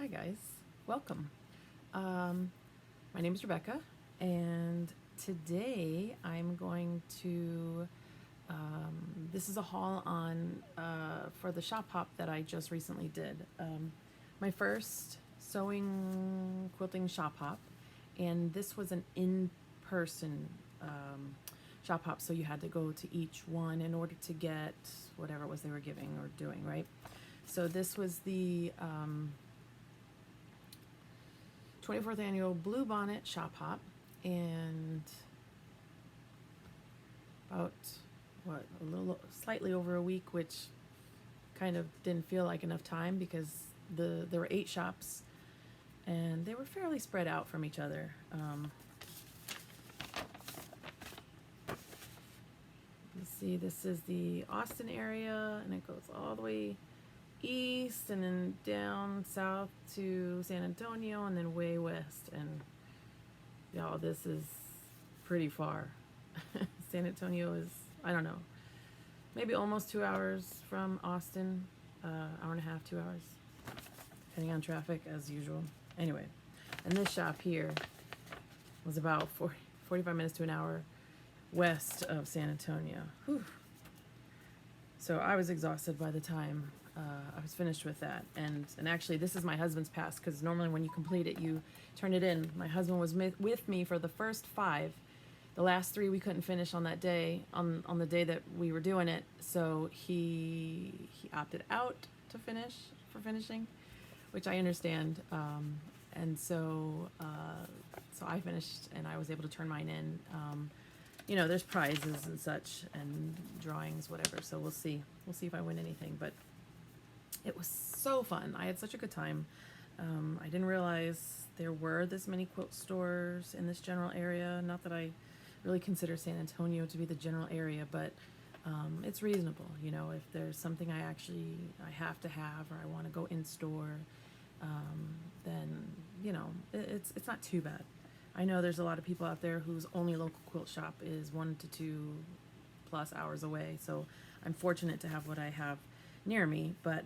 Hi guys, welcome. My name is Rebecca, and today I'm going to. This is a haul on for the shop hop that I just recently did. My first sewing quilting shop hop, and this was an in-person shop hop, so you had to go to each one in order to get whatever it was they were giving or doing, right? So this was the 24th annual Bluebonnet shop hop, and about a little slightly over a week, which kind of didn't feel like enough time because there were 8 shops and they were fairly spread out from each other. You see, this is the Austin area, and it goes all the way east and then down south to San Antonio and then way west. And y'all, this is pretty far. San Antonio is, I don't know, maybe almost 2 hours from Austin, hour and a half, 2 hours, depending on traffic as usual. Anyway, and this shop here was about 45 minutes to an hour west of San Antonio. Whew. So I was exhausted by the time I was finished with that. And actually, this is my husband's pass, because normally when you complete it, you turn it in. My husband was with me for the first 5. The last 3 we couldn't finish on that day, on the day that we were doing it. So he opted out to finishing, which I understand. And so I finished, and I was able to turn mine in. You know, there's prizes and such, and drawings, whatever. So we'll see if I win anything. But it was so fun. I had such a good time. I didn't realize there were this many quilt stores in this general area. Not that I really consider San Antonio to be the general area, but it's reasonable. You know, if there's something I have to have, or I want to go in store, then you know it's not too bad. I know there's a lot of people out there whose only local quilt shop is 1 to 2 plus hours away. So I'm fortunate to have what I have near me. But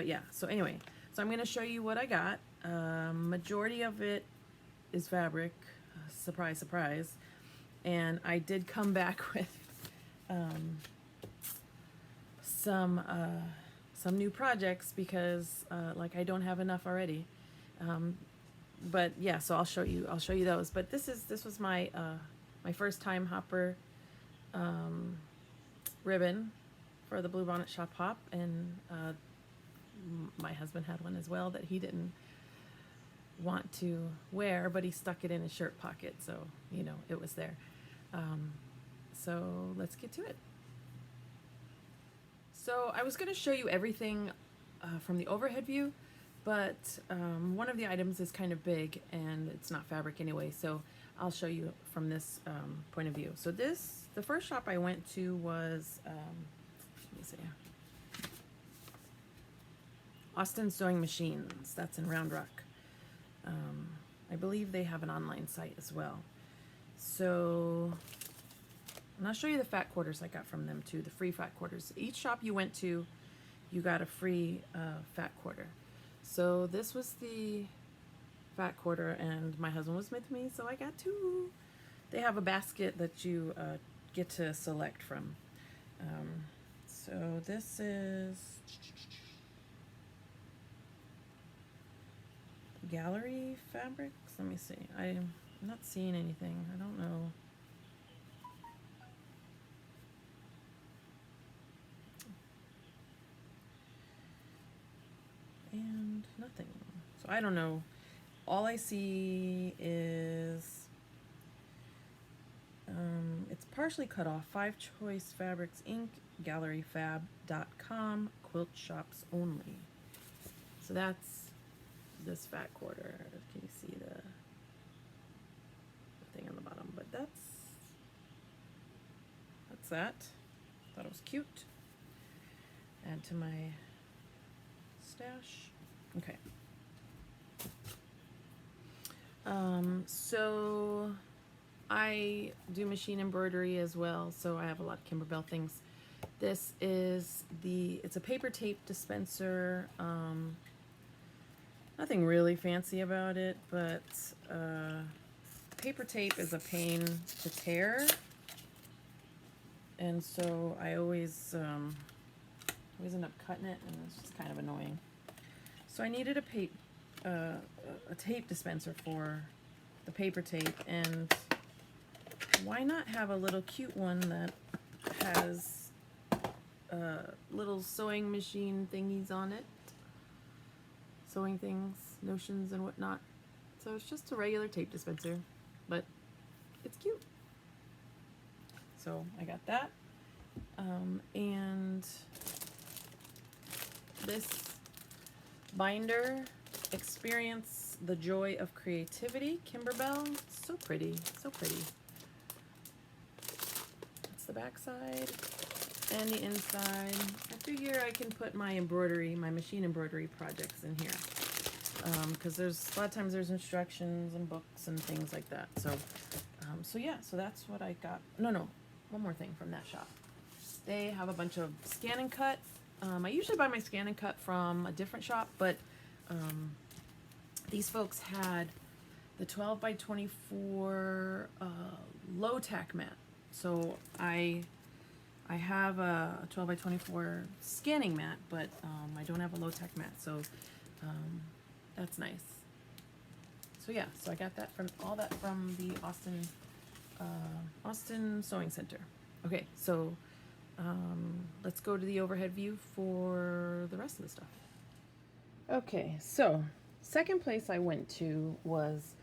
yeah. So anyway, so I'm going to show you what I got. Majority of it is fabric. Surprise, surprise. And I did come back with some new projects because like I don't have enough already. But yeah, so I'll show you those. But this was my my first time hopper ribbon for the Bluebonnet shop hop, and my husband had one as well that he didn't want to wear, but he stuck it in his shirt pocket, so you know it was there. So let's get to it. So I was going to show you everything from the overhead view, but one of the items is kind of big and it's not fabric anyway, so I'll show you from this point of view. So the first shop I went to was, let me see, Austin Sewing Machines. That's in Round Rock. I believe they have an online site as well. So, and I'll show you the fat quarters I got from them too, the free fat quarters. Each shop you went to, you got a free fat quarter. So this was the fat quarter, and my husband was with me, so I got 2. They have a basket that you get to select from. So this is gallery fabrics. Let me see. I'm not seeing anything. I don't know. And nothing. So I don't know. All I see is it's partially cut off. 5 Choice Fabrics Inc. GalleryFab.com. Quilt shops only. So that's this fat quarter. Can you see the thing on the bottom? But that's that. Thought it was cute. Add to my stash. Okay. So I do machine embroidery as well, so I have a lot of Kimberbell things. This is it's a paper tape dispenser. nothing really fancy about it, but paper tape is a pain to tear, and so I always end up cutting it, and it's just kind of annoying. So I needed a tape dispenser for the paper tape, and why not have a little cute one that has little sewing machine thingies on it, sewing things, notions and whatnot. So it's just a regular tape dispenser, but it's cute. So I got that, and this binder, Experience the Joy of Creativity, Kimberbell. So pretty, so pretty. That's the back side and the inside. I figure I can put my embroidery, my machine embroidery projects in here, because there's a lot of times there's instructions and books and things like that. So so yeah, so that's what I got. No, one more thing from that shop. They have a bunch of scan and cut. I usually buy my scan and cut from a different shop, but these folks had the 12 by 24 low tack mat. So I have a 12 by 24 scanning mat, but I don't have a low tack mat, so that's nice. So yeah, so I got that from the Austin Sewing Center. Okay, so let's go to the overhead view for the rest of the stuff. Okay, so second place I went to was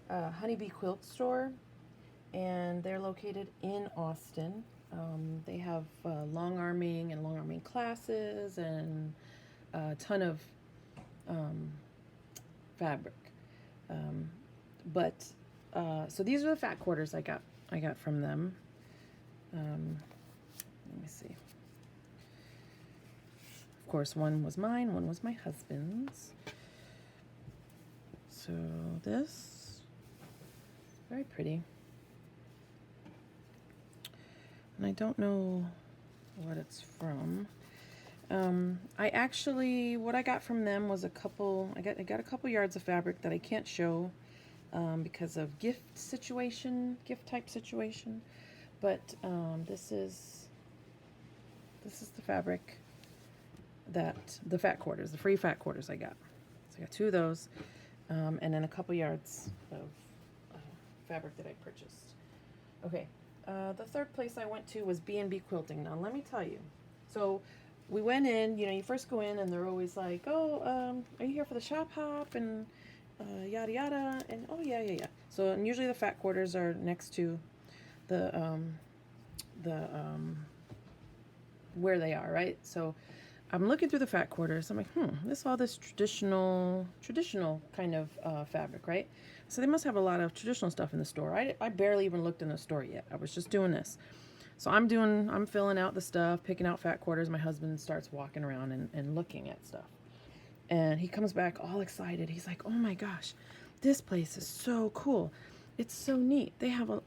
Honeybee Quilt Store, and they're located in Austin. They have long arming and long arming classes and a ton of fabric. So these are the fat quarters I got from them. Let me see. Of course, one was mine, one was my husband's. So this, very pretty. And I don't know what it's from. What I got from them was I got a couple yards of fabric that I can't show because of gift type situation. But this is the fabric the fat quarters, the free fat quarters I got. So I got 2 of those, and then a couple yards of fabric that I purchased. Okay, the third place I went to was B&B Quilting. Now let me tell you, so we went in, you first go in and they're always like, oh, are you here for the shop hop and yada yada, and oh yeah. So and usually the fat quarters are next to the where they are, right? So I'm looking through the fat quarters. I'm like, this all this traditional kind of fabric, right? So they must have a lot of traditional stuff in the store. I barely even looked in the store yet. I was just doing this. So I'm filling out the stuff, picking out fat quarters. My husband starts walking around and looking at stuff. And he comes back all excited. He's like, oh my gosh, this place is so cool. It's so neat. They have all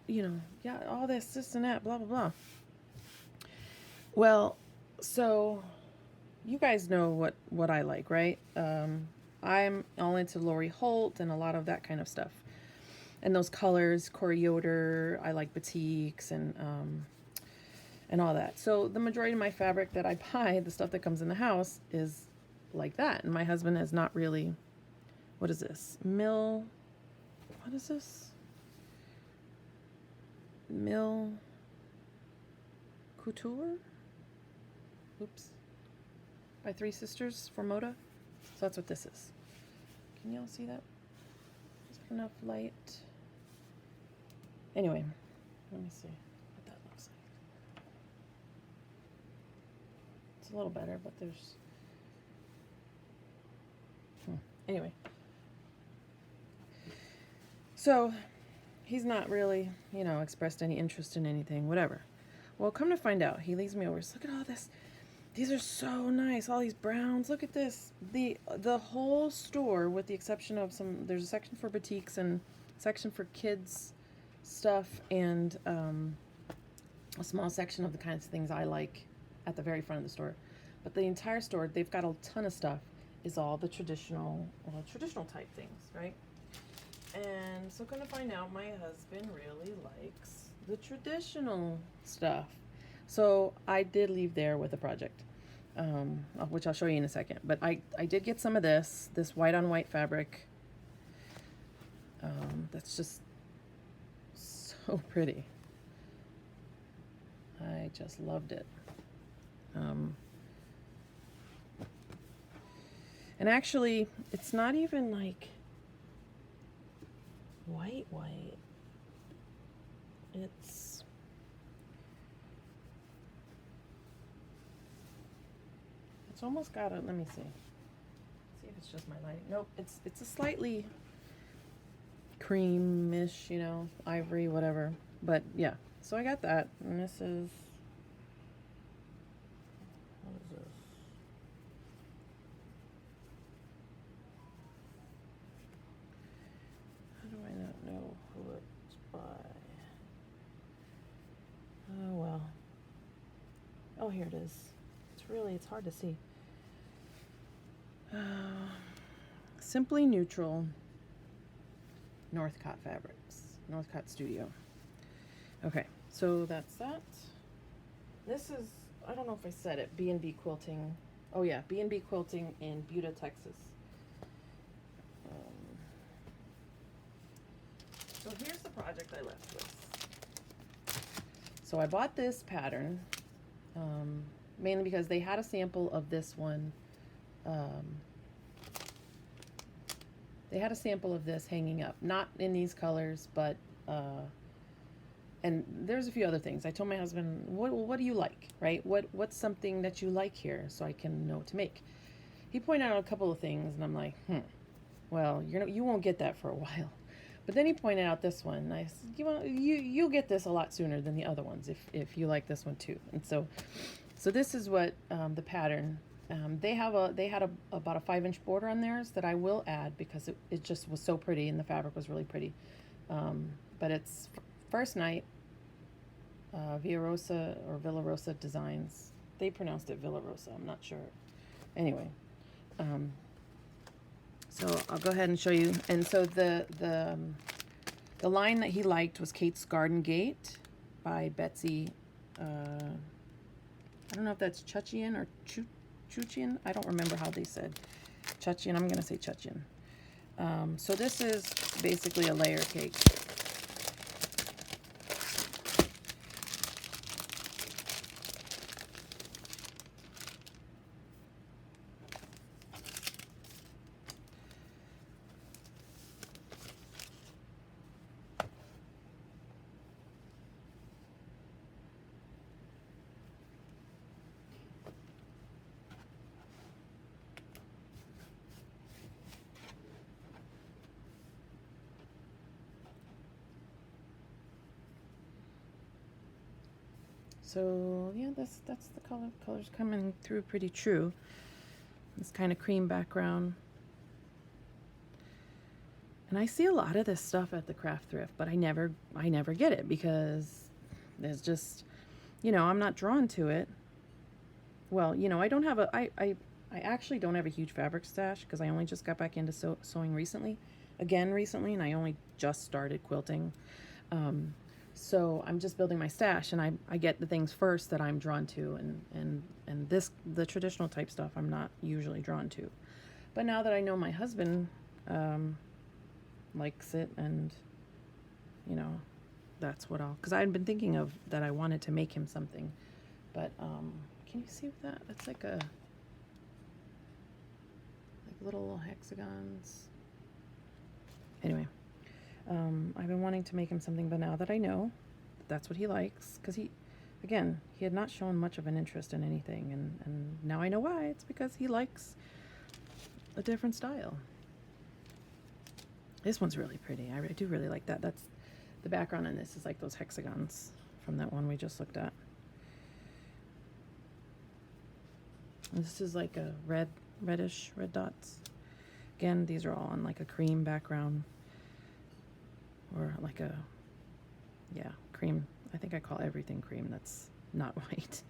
this and that, blah, blah, blah. Well, so you guys know what I like, right? I'm all into Lori Holt and a lot of that kind of stuff. And those colors, Corey Yoder, I like batiks and all that. So the majority of my fabric that I buy, the stuff that comes in the house, is like that. And my husband has not really, what is this? Mill Couture? Oops. By Three Sisters for Moda. So that's what this is. Can y'all see that? Is there enough light? Anyway, let me see what that looks like. It's a little better, but there's... Anyway. So, he's not really, expressed any interest in anything, whatever. Well, come to find out, he leads me over. Look at all this. These are so nice. All these browns. Look at this. The whole store, with the exception of there's a section for batiks and a section for kids stuff, and a small section of the kinds of things I like at the very front of the store. But the entire store, they've got a ton of stuff, is all the traditional type things, right? And so gonna find out my husband really likes the traditional stuff. So I did leave there with a project, which I'll show you in a second. But I did get some of this white on white fabric. That's just so pretty. I just loved it. And actually, it's not even like white. It's almost got a, let me see. See if it's just my lighting. Nope, it's a slightly creamish, you know, ivory, whatever. But yeah, so I got that, and this is, what is this? How do I not know who it's by? Oh well. Oh, here it is. It's hard to see. Simply Neutral Northcott Fabrics, Northcott Studio. Okay, so that's that. This is, I don't know if I said it, B&B Quilting. Oh yeah, B&B Quilting in Buda, Texas. So here's the project I left with. So I bought this pattern, mainly because they had a sample of this one. They had a sample of this hanging up, not in these colors, but and there's a few other things. I told my husband, what do you like, right? What's something that you like here, so I can know what to make. He pointed out a couple of things, and I'm like, well, you won't get that for a while. But then he pointed out this one. And I said, you'll get this a lot sooner than the other ones if you like this one too. And so this is what the pattern. They had about a 5-inch border on theirs that I will add because it just was so pretty and the fabric was really pretty. But it's First Night, Villa Rosa Designs. They pronounced it Villa Rosa. I'm not sure. Anyway, so I'll go ahead and show you. And so the line that he liked was Kate's Garden Gate by Betsy. I don't know if that's Chuchian or Chuchian. I don't remember how they said Chuchian. I'm going to say Chuchian. So this is basically a layer cake. So yeah, that's the color. Color's coming through pretty true. This kind of cream background. And I see a lot of this stuff at the craft thrift, but I never get it because there's just, I'm not drawn to it. Well, I don't have I actually don't have a huge fabric stash because I only just got back into sewing recently, and I only just started quilting. So I'm just building my stash, and I get the things first that I'm drawn to, and the traditional type stuff I'm not usually drawn to. But now that I know my husband likes it, and that's what because I'd been thinking of that I wanted to make him something, but can you see that? That's like little hexagons. Anyway. I've been wanting to make him something, but now that I know that's what he likes, because he had not shown much of an interest in anything, and now I know why. It's because he likes a different style. This one's really pretty. I do really like that. That's the background on this is like those hexagons from that one we just looked at. And this is like a red dots. Again, these are all on like a cream background. Or like cream. I think I call everything cream that's not white.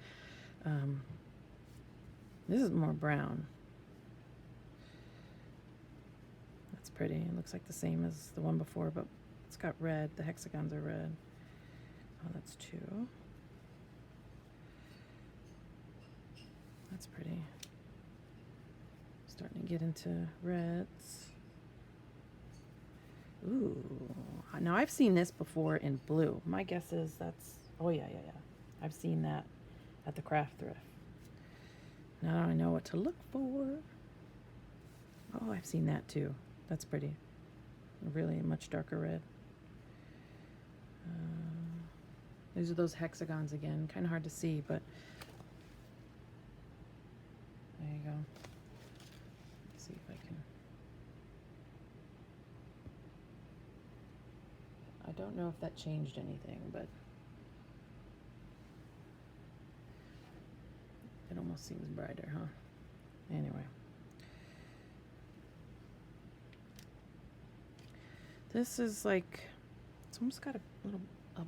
This is more brown. It's pretty. It looks like the same as the one before, but it's got red. The hexagons are red. Oh, that's 2. That's pretty. Starting to get into reds. Ooh. Now I've seen this before in blue. My guess is that's, oh yeah. I've seen that at the craft thrift. Now I know what to look for. Oh, I've seen that too. That's pretty. Really much darker red. These are those hexagons again. Kind of hard to see, but there you go. Let's see if I can. I don't know if that changed anything, but it almost seems brighter, huh? Anyway. This is like, it's almost got a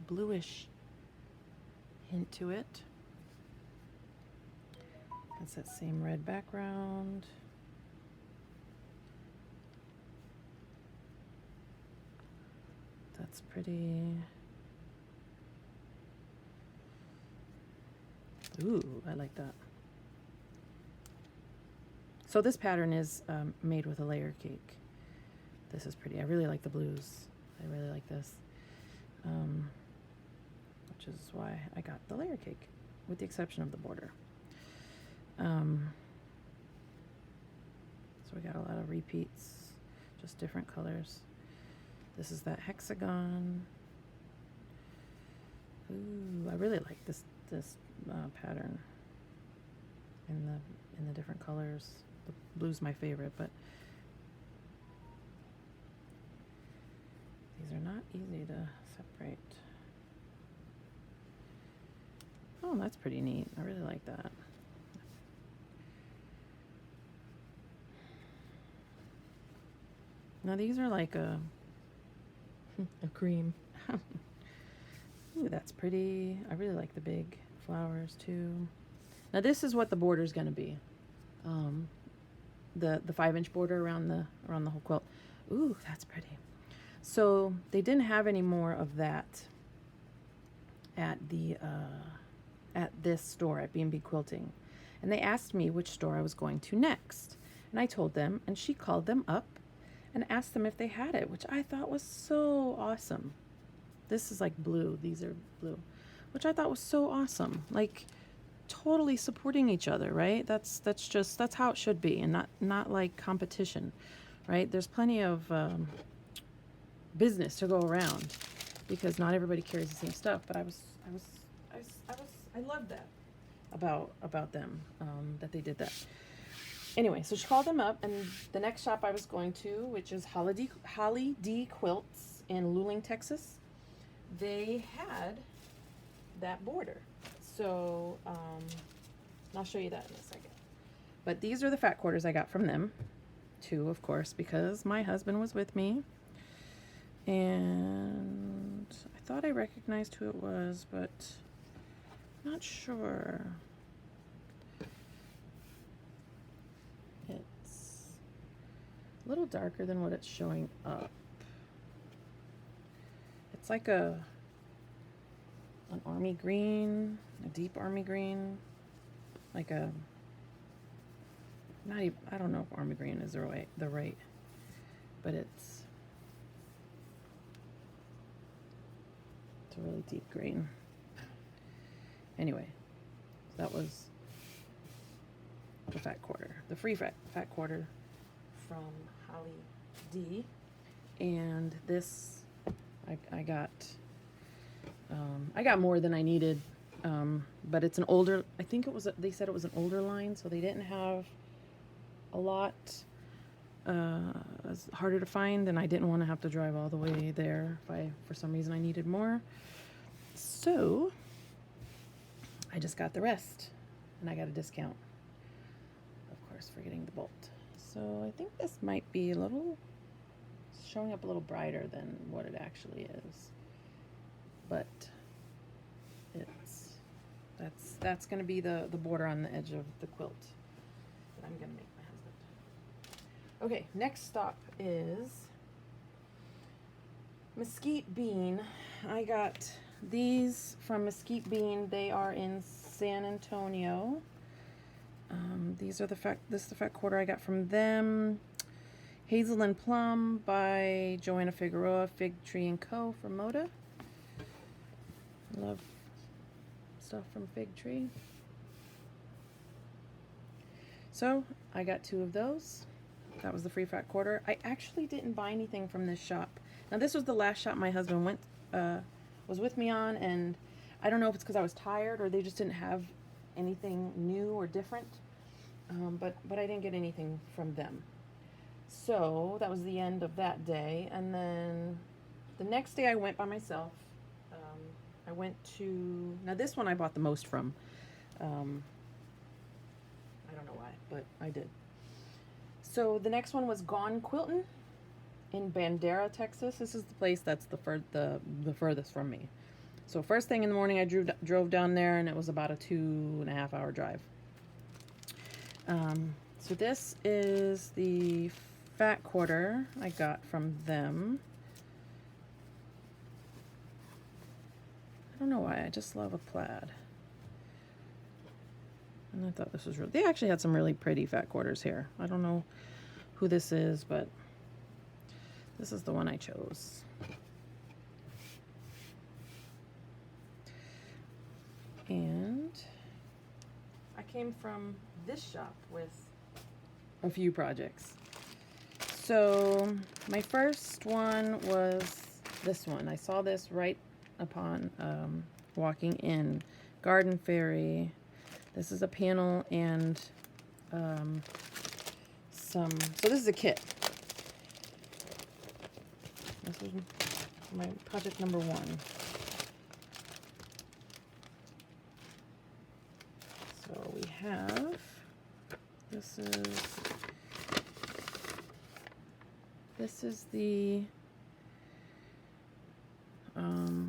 bluish hint to it. It's that same red background. That's pretty. Ooh, I like that. So this pattern is made with a layer cake. This is pretty. I really like the blues. I really like this. Which is why I got the layer cake, with the exception of the border. So we got a lot of repeats, just different colors. This is that hexagon. Ooh, I really like this pattern in the different colors. The blue's my favorite, but these are not easy to separate. Oh, that's pretty neat. I really like that. Now these are like a cream. Ooh, that's pretty. I really like the big flowers too. Now this is what the border is going to be. The 5-inch border around the whole quilt. Ooh, that's pretty. So they didn't have any more of that at the at this store at B&B Quilting, and they asked me which store I was going to next, and I told them, and she called them up and asked them if they had it, which I thought was so awesome. This is like blue. These are blue, which I thought was so awesome. Like totally supporting each other, right? That's how it should be, and not like competition, right? There's plenty of business to go around because not everybody carries the same stuff. But I loved that about them, that they did that. Anyway, so she called them up, and the next shop I was going to, which is Holly D Quilts in Luling, Texas, they had that border. So I'll show you that in a second. But these are the fat quarters I got from them, too, of course, because my husband was with me. And I thought I recognized who it was, but not sure. It's a little darker than what it's showing up. It's like an army green, a deep army green, like a, not even, I don't know if army green is the right, but it's a really deep green. Anyway, that was the fat quarter, the free fat quarter from Holly D. And this, I got more than I needed, but it's an older, I think it was, they said it was an older line, so they didn't have a lot. It's harder to find, and I didn't want to have to drive all the way there if for some reason I needed more. So I just got the rest, and I got a discount, of course, for getting the bolt. So I think this might be showing up a little brighter than what it actually is, but that's going to be the border on the edge of the quilt that I'm going to make my husband. Okay, next stop is Mesquite Bean. I got these from Mesquite Bean. They are in San Antonio. These are this is the fat quarter I got from them. Hazel and Plum by Joanna Figueroa, Fig Tree & Co. from Moda. Love stuff from Fig Tree. So I got 2 of those. That was the free fat quarter. I actually didn't buy anything from this shop. Now this was the last shop my husband was with me on, and I don't know if it's because I was tired or they just didn't have anything new or different. But I didn't get anything from them. So that was the end of that day. And then the next day I went by myself. I went to, now this one I bought the most from. I don't know why, but I did. So the next one was Gone Quilting in Bandera, Texas. This is the place that's the furthest from me. So first thing in the morning I drove down there, and it was about a 2.5 hour drive. So this is the fat quarter I got from them. I don't know why, I just love a plaid. And I thought this was really, they actually had some really pretty fat quarters here. I don't know who this is, but this is the one I chose. And I came from this shop with a few projects. So my first one was this one. I saw this right upon walking in. Garden Fairy. This is a panel and so this is a kit. This is my project number 1. So we have, this is the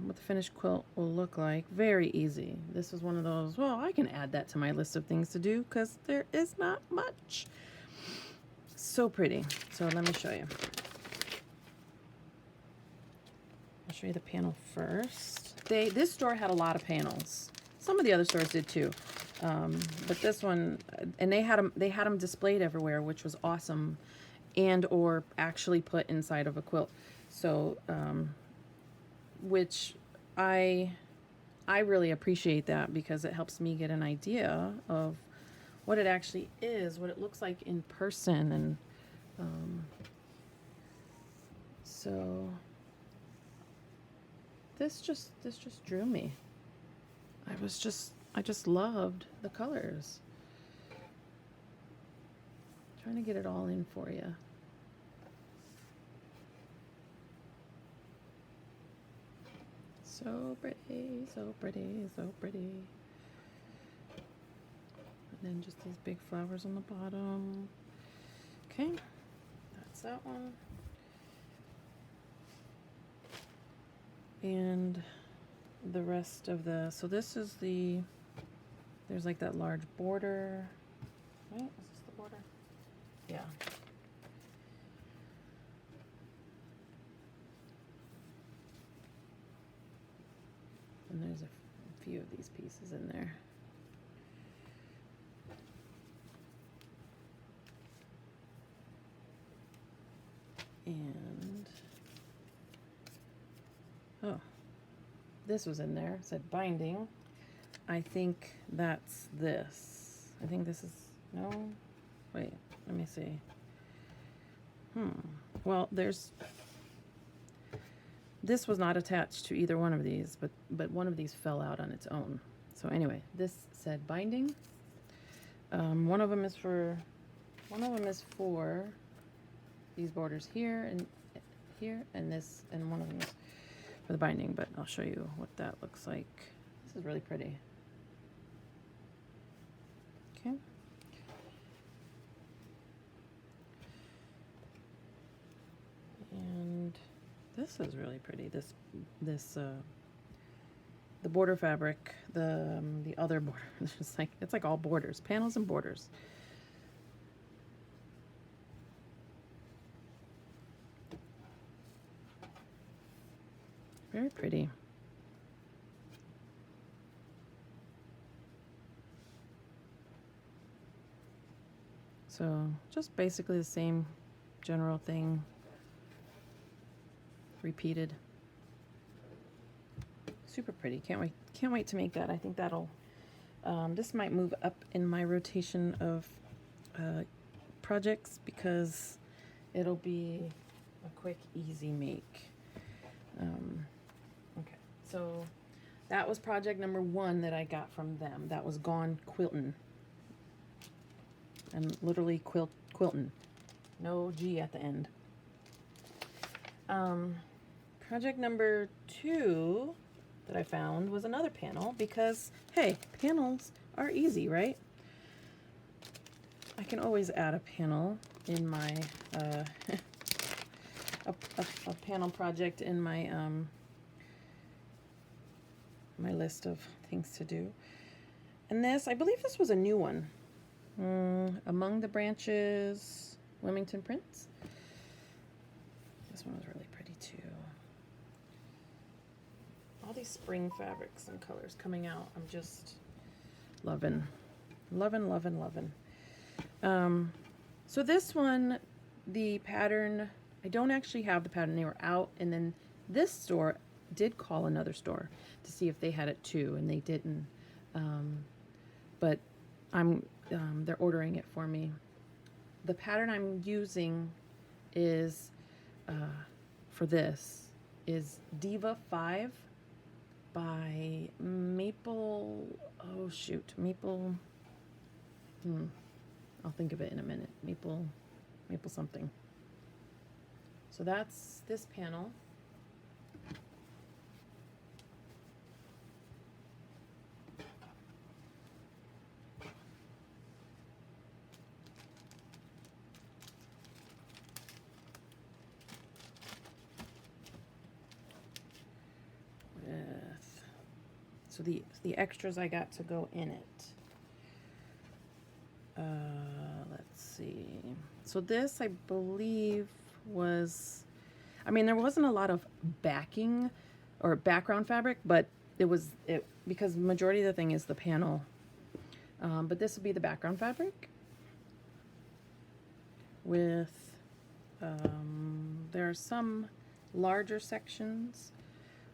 what the finished quilt will look like. Very easy. This is one of those, well, I can add that to my list of things to do because there is not much. So pretty. So let me show you. I'll show you the panel first. This store had a lot of panels. Some of the other stores did too. But this one, and they had them displayed everywhere, which was awesome, and or actually put inside of a quilt. So which I really appreciate that, because it helps me get an idea of what it actually is, what it looks like in person. And so this just drew me. I just loved the colors. Trying to get it all in for you. So pretty, so pretty, so pretty. And then just these big flowers on the bottom. Okay, that's that one. And the rest of the, so this is the, there's like that large border, right? Is this the border? Yeah. And there's a few of these pieces in there. And, oh, this was in there. It said binding. I think that's this. I think this is, no, wait, let me see. Well, this was not attached to either one of these, but one of these fell out on its own. So anyway, this said binding. One of them is for these borders here and here, and this, and one of them is for the binding, but I'll show you what that looks like. This is really pretty. Okay. And this is really pretty. The border fabric, the other border, it's like all borders, panels and borders. Very pretty. So just basically the same general thing repeated. Super pretty. Can't wait to make that. I think that'll this might move up in my rotation of projects because it'll be a quick, easy make. Okay, so that was project number 1 that I got from them. That was Gone Quiltin'. And literally quiltin'. No G at the end. Project number 2 that I found was another panel because, hey, panels are easy, right? I can always add a panel in my, a panel project in my, my list of things to do. And this, I believe this was a new one. Among the Branches, Wilmington Prints. This one was really pretty too. All these spring fabrics and colors coming out. I'm just loving. So this one, the pattern, I don't actually have the pattern. They were out, and then this store did call another store to see if they had it too, and they didn't. But they're ordering it for me. The pattern I'm using is for this is Diva 5 by Maple. Oh shoot, Maple. I'll think of it in a minute. Maple something. So that's this panel. So the extras I got to go in it. Let's see. So this, I believe, was, I mean, there wasn't a lot of backing or background fabric, but it because majority of the thing is the panel. But this would be the background fabric with, there are some larger sections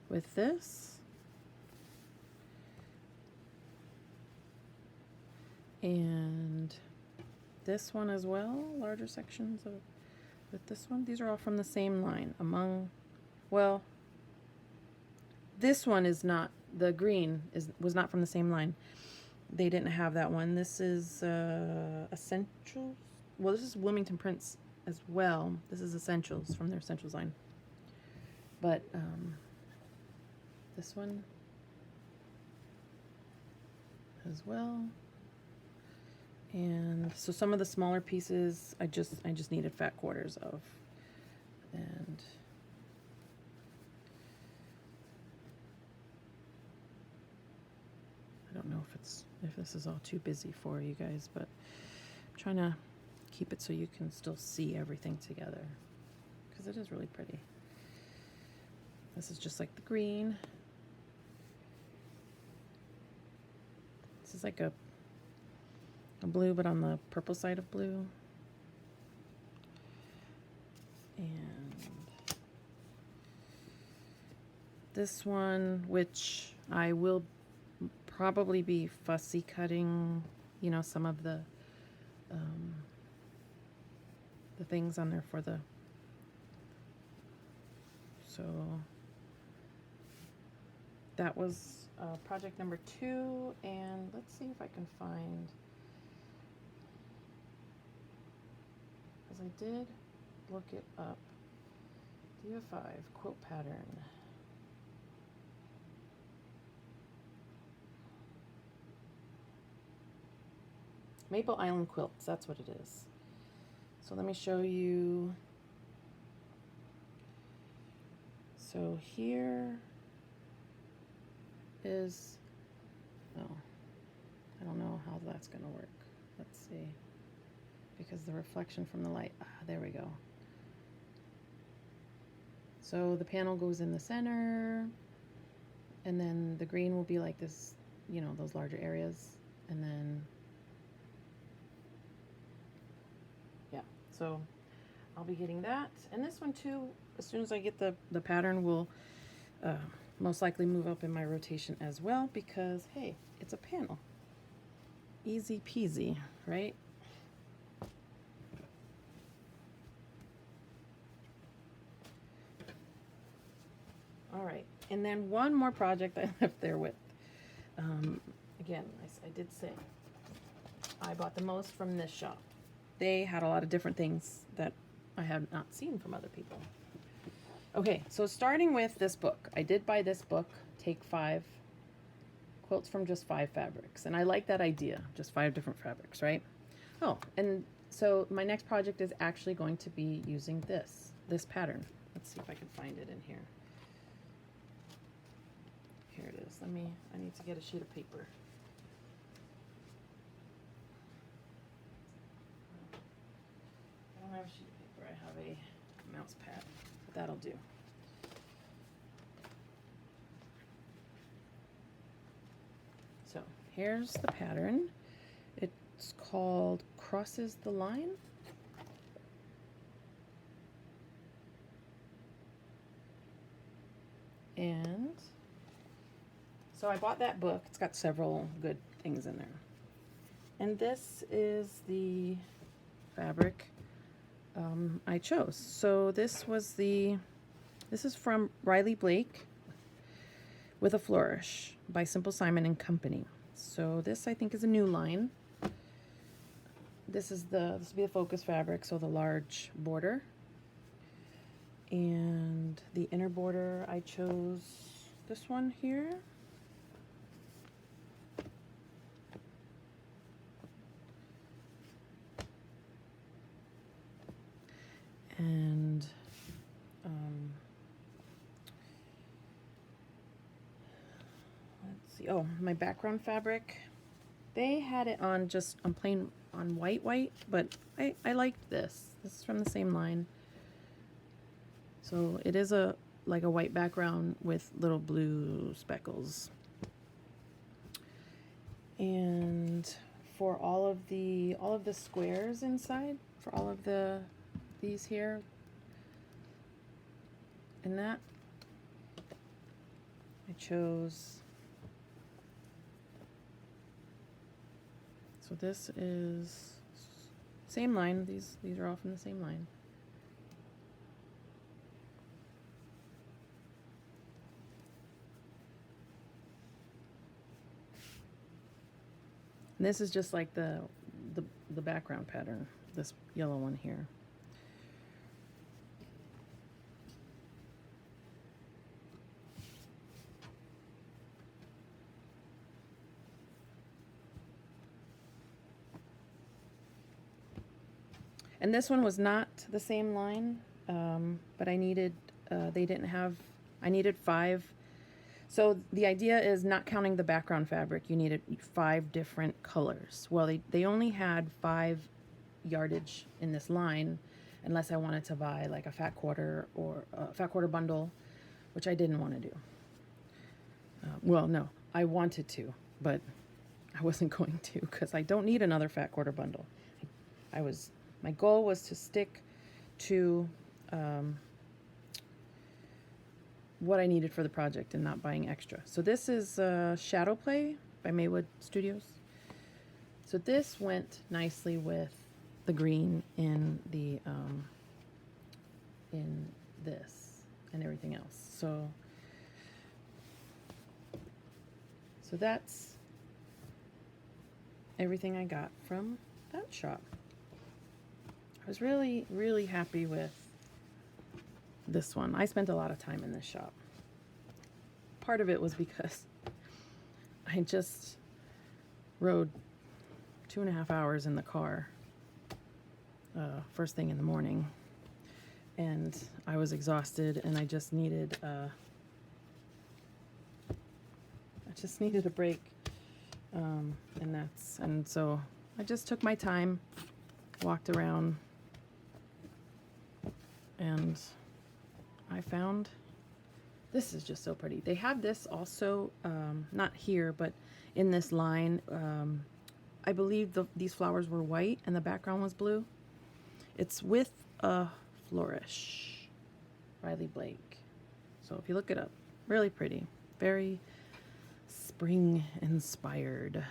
with this. And this one as well, larger sections of with this one. These are all from the same line. Well, this one is not, the green was not from the same line. They didn't have that one. This is Essentials. Well, this is Wilmington Prints as well. This is Essentials from their Essentials line. But this one as well. And so some of the smaller pieces I just needed fat quarters of. And I don't know if this is all too busy for you guys, but I'm trying to keep it so you can still see everything together because it is really pretty. This is just like the green. This is like a blue, but on the purple side of blue. And this one, which I will probably be fussy cutting, you know, some of the things on there for the, so that was project number 2, and let's see if I can find, because I did look it up. Diva 5 quilt pattern. Maple Island Quilts, that's what it is. So let me show you. So here is, oh, I don't know how that's gonna work. Let's see. Because the reflection from the light, there we go. So the panel goes in the center, and then the green will be like this, you know, those larger areas, and then, yeah, so I'll be getting that. And this one too, as soon as I get the pattern, will most likely move up in my rotation as well, because hey, it's a panel. Easy peasy, right? All right, and then one more project I left there with. Again, I did say I bought the most from this shop. They had a lot of different things that I have not seen from other people. Okay, so starting with this book. I did buy this book, Take 5 Quilts from Just 5 Fabrics. And I like that idea, just 5 different fabrics, right? Oh, and so my next project is actually going to be using this pattern. Let's see if I can find it in here. Here it is. I need to get a sheet of paper. I don't have a sheet of paper, I have a mouse pad, but that'll do. So here's the pattern. It's called Crosses the Line. And so I bought that book. It's got several good things in there. And this is the fabric I chose. So this is from Riley Blake with a Flourish by Simple Simon and Company. So this I think is a new line. This will be the focus fabric, so the large border. And the inner border, I chose this one here. And let's see, oh, my background fabric, they had it on just on plain on white, but I liked this. This is from the same line. So it is like a white background with little blue speckles. And for all of the squares inside, for all of these here, and that, I chose, so this is same line, these are all from the same line. And this is just like the background pattern, this yellow one here. And this one was not the same line, but I needed, I needed 5. So the idea is, not counting the background fabric, you needed 5 different colors. Well, they only had 5 yardage in this line, unless I wanted to buy like a fat quarter or a fat quarter bundle, which I didn't want to do. Well, no, I wanted to, but I wasn't going to, because I don't need another fat quarter bundle. My goal was to stick to what I needed for the project and not buying extra. So this is Shadow Play by Maywood Studios. So this went nicely with the green in the in this and everything else. So that's everything I got from that shop. I was really, really happy with this one. I spent a lot of time in this shop. Part of it was because I just rode 2.5 hours in the car first thing in the morning, and I was exhausted, and I just needed a break, and so I just took my time, walked around, and I found, this is just so pretty. They have this also, not here, but in this line. I believe these flowers were white and the background was blue. It's with a flourish, Riley Blake. So if you look it up, really pretty, very spring inspired.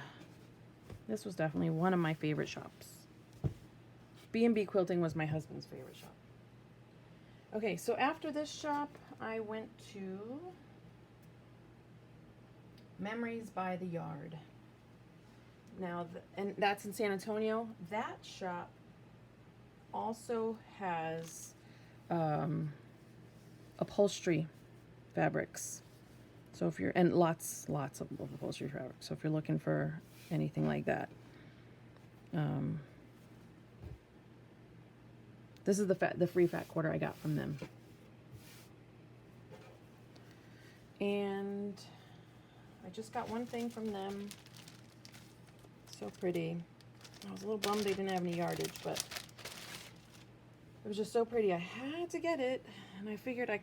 This was definitely one of my favorite shops. B&B Quilting was my husband's favorite shop. Okay, so after this shop, I went to Memories by the Yard. Now, and that's in San Antonio. That shop also has upholstery fabrics. So if you're, and lots of upholstery fabrics. So if you're looking for anything like that, this is the free fat quarter I got from them. And I just got one thing from them. So pretty. I was a little bummed they didn't have any yardage, but it was just so pretty. I had to get it, and I figured I'll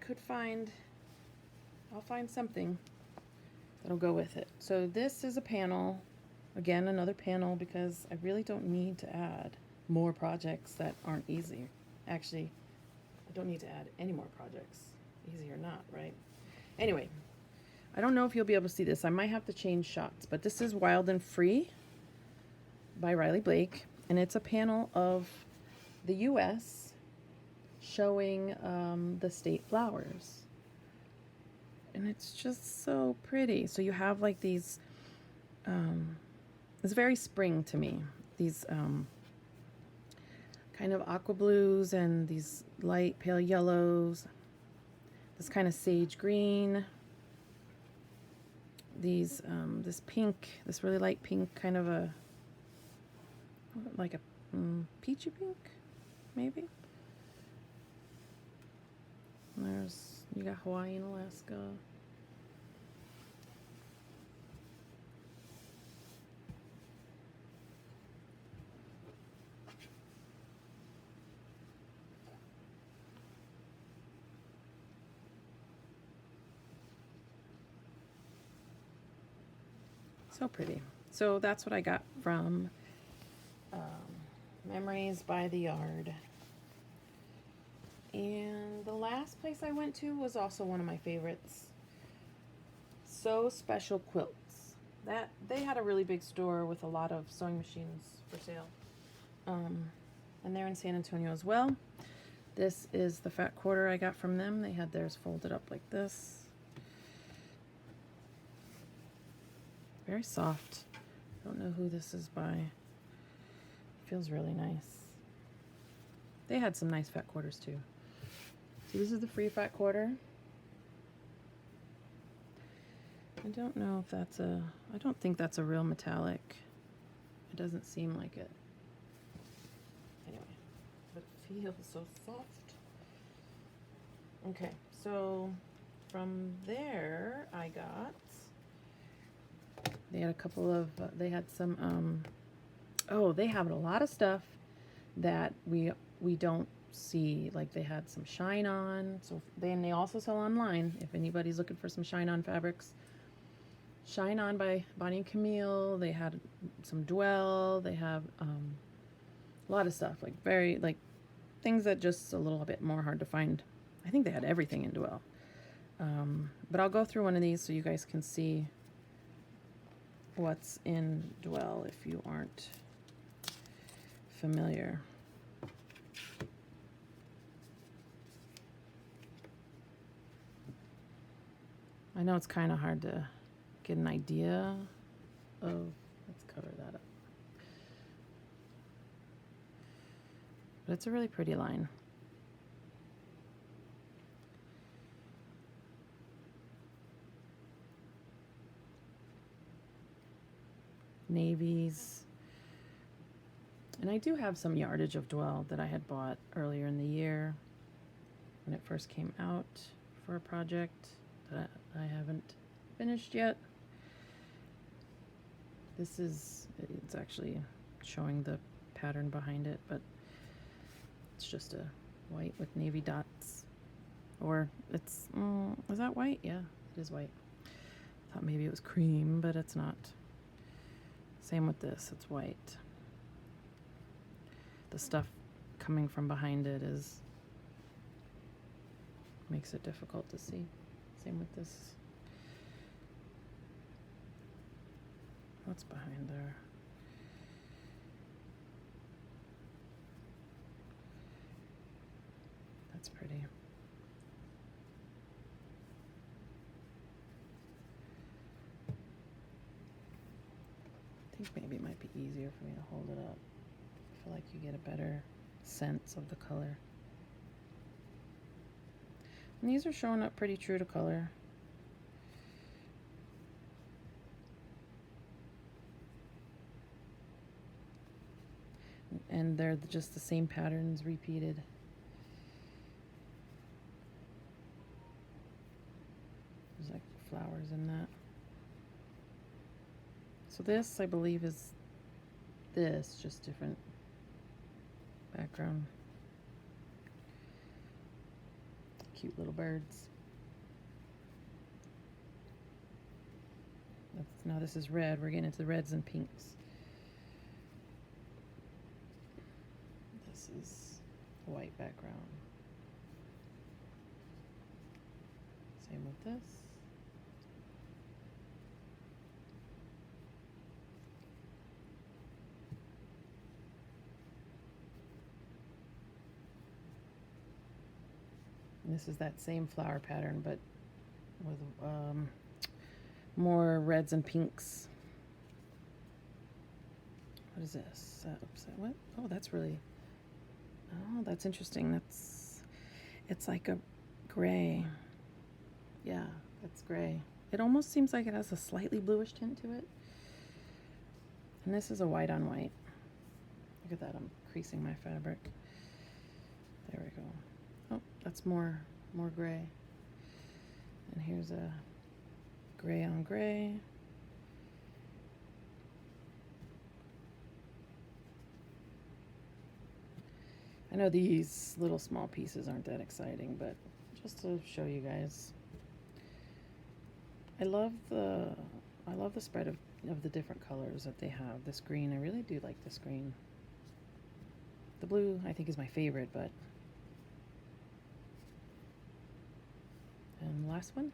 find something that'll go with it. So this is a panel. Again, another panel, because I really don't need to add more projects that aren't easy. Actually, I don't need to add any more projects, easy or not, right? Anyway, I don't know if you'll be able to see this. I might have to change shots, but this is Wild and Free by Riley Blake, and it's a panel of the U.S. showing the state flowers, and it's just so pretty. So you have like these, it's very spring to me, these kind of aqua blues and these light pale yellows, this kind of sage green, these this pink, this really light pink, kind of a like a peachy pink, maybe. And you got Hawaii and Alaska. So pretty. So that's what I got from Memories by the Yard. And the last place I went to was also one of my favorites. So Special Quilts. That they had a really big store with a lot of sewing machines for sale. And they're in San Antonio as well. This is the fat quarter I got from them. They had theirs folded up like this. Very soft. Don't know who this is by. Feels really nice. They had some nice fat quarters too. So this is the free fat quarter. I don't know if that's I don't think that's a real metallic. It doesn't seem like it. Anyway, but it feels so soft. Okay, so from there I got, they had a couple of, they had some, oh, they have a lot of stuff that we don't see. Like they had some shine on. So they also sell online if anybody's looking for some shine on fabrics. Shine On by Bonnie and Camille. They had some Dwell. They have a lot of stuff, like very, like things that just a little bit more hard to find. I think they had everything in Dwell. But I'll go through one of these so you guys can see what's in Dwell if you aren't familiar. I know it's kind of hard to get an idea of, let's cover that up. But it's a really pretty line. Navies. And I do have some yardage of Dwell that I had bought earlier in the year when it first came out for a project that I haven't finished yet. It's actually showing the pattern behind it, but it's just a white with navy dots. Or it's, is that white? Yeah, it is white. Thought maybe it was cream, but it's not. Same with this, it's white. The stuff coming from behind it makes it difficult to see. Same with this. What's behind there? That's pretty. I think maybe it might be easier for me to hold it up. I feel like you get a better sense of the color. And these are showing up pretty true to color. And they're just the same patterns repeated. There's like flowers in that. So this, I believe, is this, just different background. Cute little birds. Now this is red. We're getting into the reds and pinks. This is a white background. Same with this. And this is that same flower pattern, but with more reds and pinks. What is this? Oops, what? Oh, that's really, oh, that's interesting. It's like a gray. Yeah, that's gray. It almost seems like it has a slightly bluish tint to it. And this is a white on white. Look at that, I'm creasing my fabric. There we go. Oh, that's more gray. And here's a gray on gray. I know these little small pieces aren't that exciting, but just to show you guys. I love the spread of the different colors that they have. This green, I really do like this green. The blue I think is my favorite, but and the last one.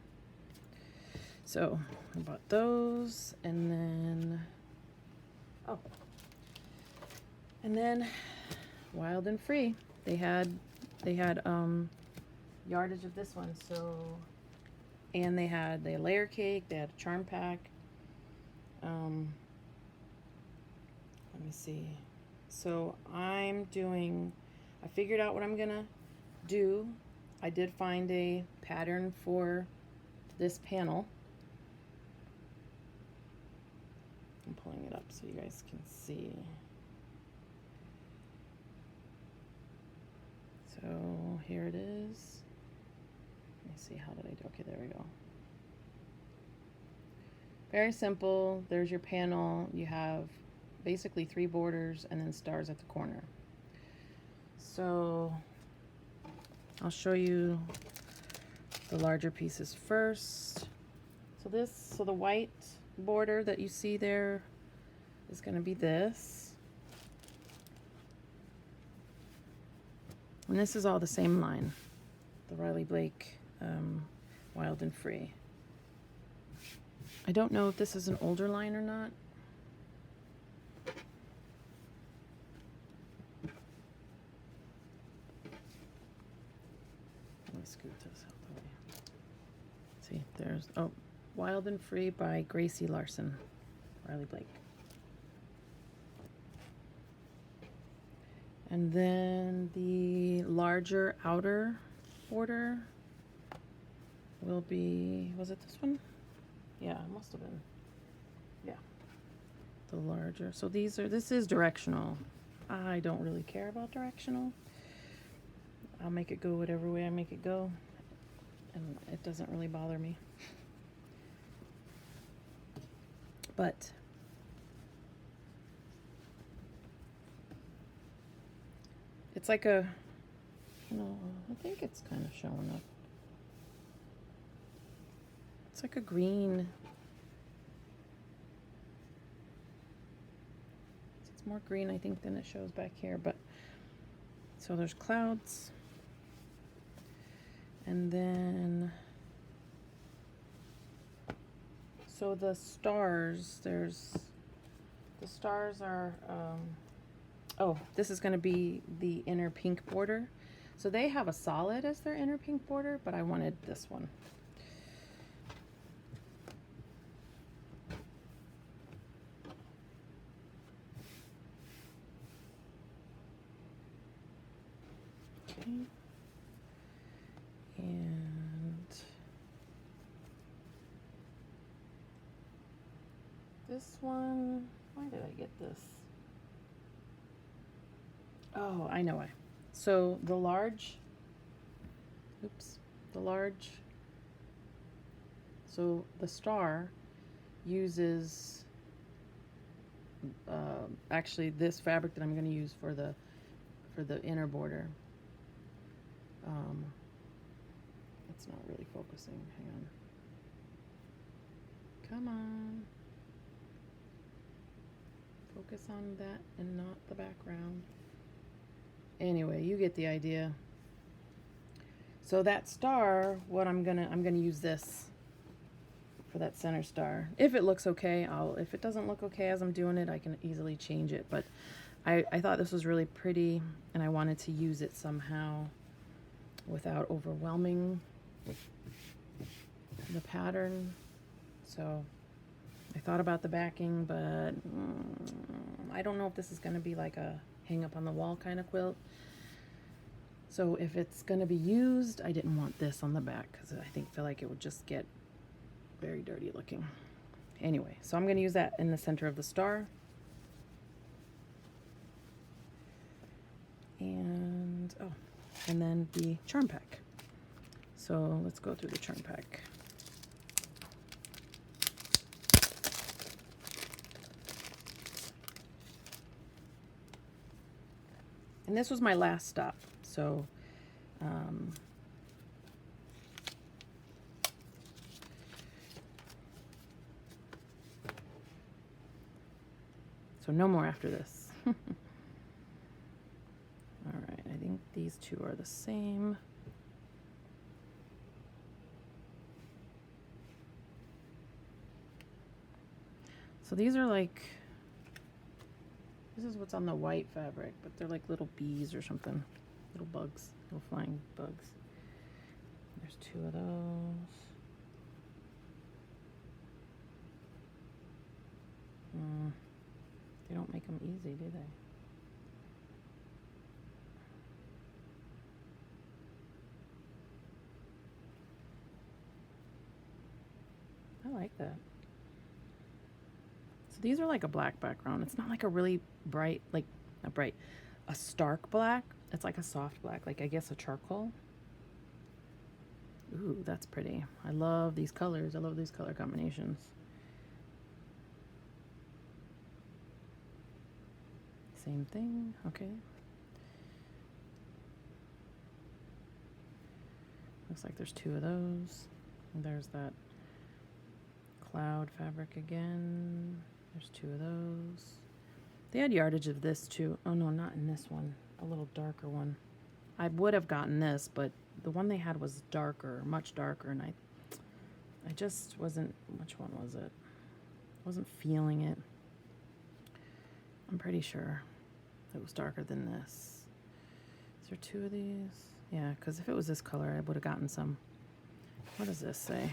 So I bought those, and then Wild and Free. They had yardage of this one, so, and they had layer cake, they had a charm pack. Let me see. So I figured out what I'm gonna do. I did find a pattern for this panel. I'm pulling it up so you guys can see. So here it is. Let me see, how did I do? Okay, there we go. Very simple. There's your panel. You have basically 3 borders and then stars at the corner. So I'll show you the larger pieces first. So the white border that you see there is going to be this. And this is all the same line, the Riley Blake Wild and Free. I don't know if this is an older line or not. Let me scoot this out the way. See, there's, oh, Wild and Free by Gracie Larson, Riley Blake. And then the larger outer border will be, was it this one? Yeah, it must have been. Yeah. The larger. So this is directional. I don't really care about directional. I'll make it go whatever way I make it go. And it doesn't really bother me. But it's like a, I think it's kind of showing up. like a green. It's more green, I think, than it shows back here, but so there's clouds. And then, so the stars, the stars are, oh, this is going to be the inner pink border. So they have a solid as their inner pink border, but I wanted this one. Okay. And this one, why did I get this? Oh, I know why. So the large, so the star uses actually this fabric that I'm going to use for the inner border. It's not really focusing. Hang on. Come on. Focus on that and not the background. Anyway, you get the idea. So that star, what I'm gonna use this for that center star. If it looks okay, if it doesn't look okay as I'm doing it, I can easily change it. But I thought this was really pretty, and I wanted to use it somehow without overwhelming the pattern. So I thought about the backing, but I don't know if this is going to be like a hang up on the wall kind of quilt. So if it's going to be used, I didn't want this on the back because I feel like it would just get very dirty looking. Anyway, so I'm going to use that in the center of the star. And and then the charm pack. So let's go through the charm pack. And this was my last stop. So so no more after this. All right, I think these two are the same. So these are like, this is what's on the white fabric, but they're like little bees or something, little bugs, little flying bugs. There's two of those. They don't make them easy, do they? I like that. So these are like a black background. It's not like a really bright, like not bright, a stark black. It's like a soft black, like I guess a charcoal. Ooh, that's pretty. I love these colors. I love these color combinations. Same thing, okay. Looks like there's two of those. And there's that cloud fabric again. There's two of those. They had yardage of this too. Oh no, not in this one. A little darker one. I would have gotten this, but the one they had was darker, much darker, and I just wasn't, which one was it? Wasn't feeling it. I'm pretty sure it was darker than this. Is there two of these? Yeah, because if it was this color, I would have gotten some. What does this say?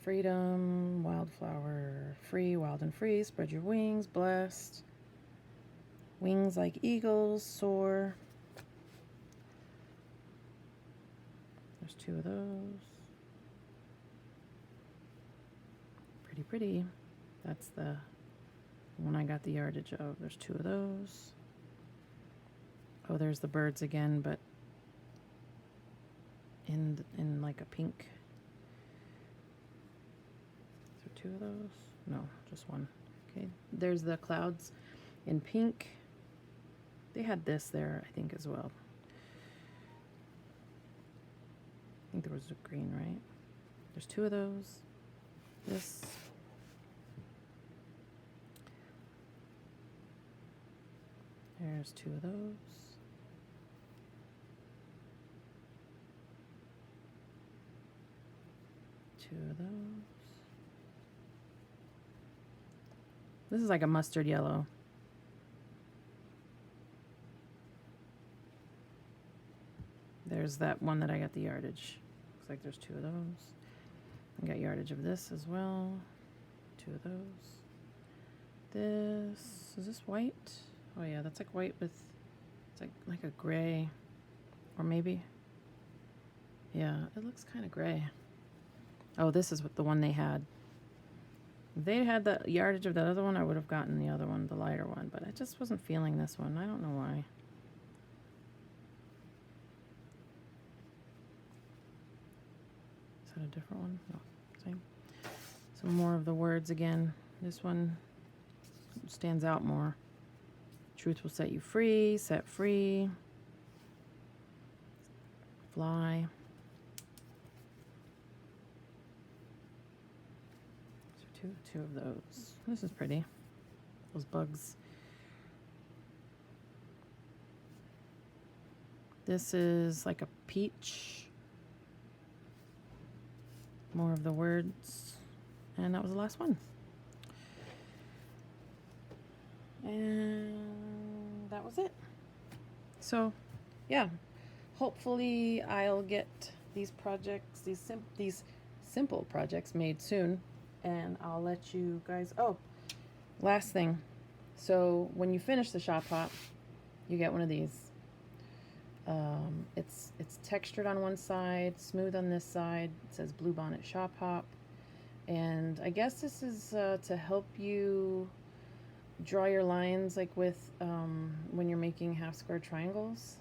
Freedom, wildflower, free, wild and free, spread your wings, blessed. Wings like eagles, soar. There's two of those. Pretty pretty. That's the one I got the yardage of. There's two of those. Oh, there's the birds again, but in like a pink. Is there two of those? No, just one. Okay, there's the clouds in pink. They had this there, I think, as well. think there was a green, right? There's 2 of those. This. There's 2 of those. Two of those. This is like a mustard yellow. There's that one that I got the yardage. Looks like there's 2 of those. I got yardage of this as well. 2 of those. This, is this white? Oh yeah, that's like white with, it's like a gray, or maybe, yeah, it looks kind of gray. Oh, this is what the one they had. If they had the yardage of the other one, I would have gotten the other one, the lighter one, but I just wasn't feeling this one. I don't know why. Is that a different one? No, same. Some more of the words again. This one stands out more. Truth will set you free, set free, fly. So two of those. This is pretty. Those bugs. This is like a peach. More of the words. And that was the last one. And that was it. So, yeah. Hopefully I'll get these projects, these simple projects made soon. And I'll let you guys, oh, last thing. So when you finish the shop hop, you get one of these. It's textured on one side, smooth on this side. It says Bluebonnet shop hop. And I guess this is to help you draw your lines like with when you're making half square triangles.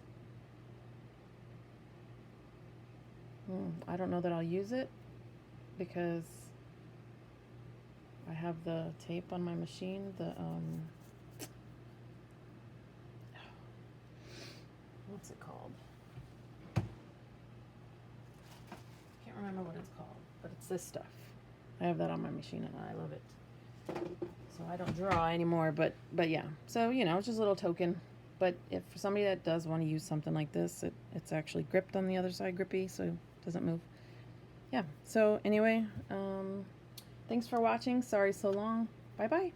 I don't know that I'll use it because I have the tape on my machine, the what's it called? Can't remember what it's called, but it's this stuff. I have that on my machine and I love it. So I don't draw anymore, but yeah. So, you know, it's just a little token. But if for somebody that does want to use something like this, it's actually gripped on the other side, grippy, so it doesn't move. Yeah. So anyway, thanks for watching. Sorry so long. Bye-bye.